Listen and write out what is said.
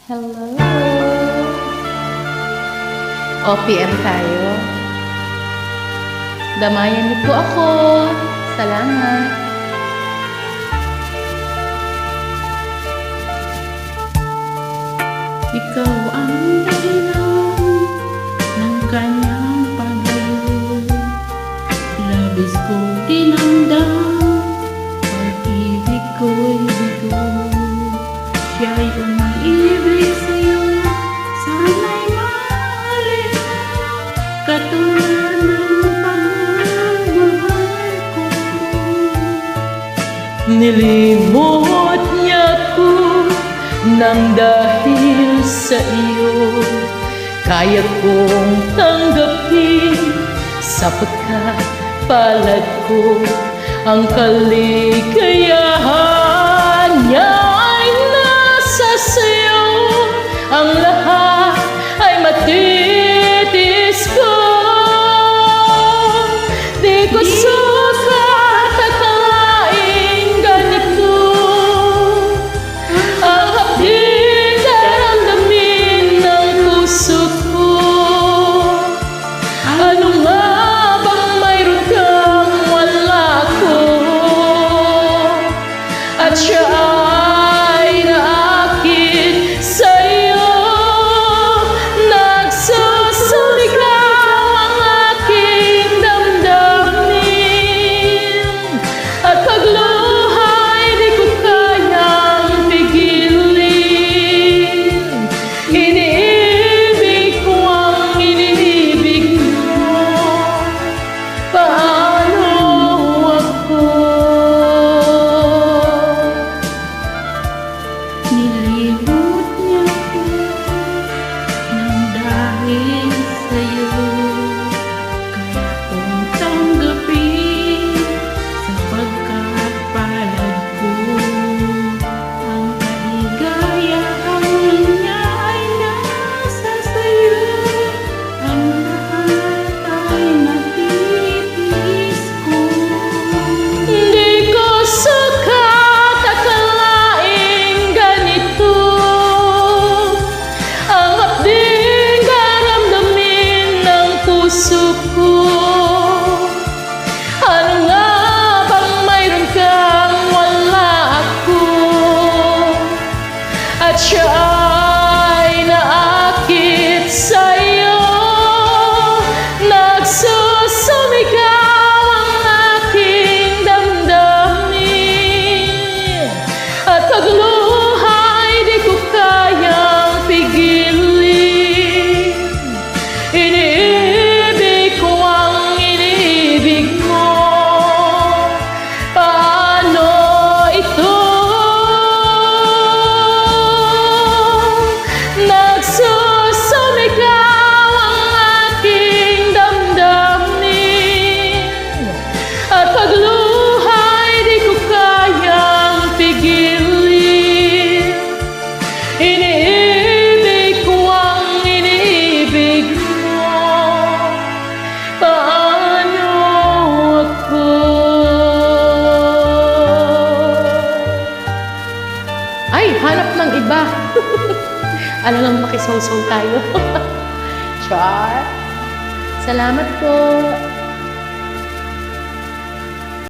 Hello! OPM tayo. Damayan niyo po ako. Salamat. Ikaw ang dahilan ng kanyang paglayo. Labis kong dinamdam, pag-ibig ko'y bigo. Siya'y umiibig sa'yo, sana'y mahalin katulad ng pagmamahal ko. Nilimot niya ko nang dahil sa iyo, kaya kong tanggapin sapagkat palad ko ang kaligayahan niya ay nasa sayo. Ang lahat ay matitis ko, di ko sukat akalaing ganito ang hapding daramdamin ng puso ko. Ano nga bang mayroon kang wala ko, at siya ay naakit sa'yo. Nagsusuligaw ang aking damdamin, at pagluhay di ko kayang pigilin. Iniibig ko ang iniibig mo, paano ako? Nilimot niya ko nang dahil sa'yo, kaya kong tanggapin sapagkat palad ko ang kaligayahan niya ay nasa sa'yo. Ang lahat ay matitis ko. Di ko sukat akalaing ganito ang hapding daramdamin ng puso ko. Ano nga bang mayroon kang wala ako, at siya ay naakit sa'yo. Nagsusumigaw ang aking damdamin, at pagluhay di ko kayang pigilin. Iniibig ko ang iniibig mo, paano ito? Nagsusumigaw ang aking damdamin, at pagluhay di ko kayang pigilin. Iniibig ko ang iniibig mo, paano ako? Ay, hanap ng iba. Ano lang, makisaw-saw tayo. Char. Salamat po.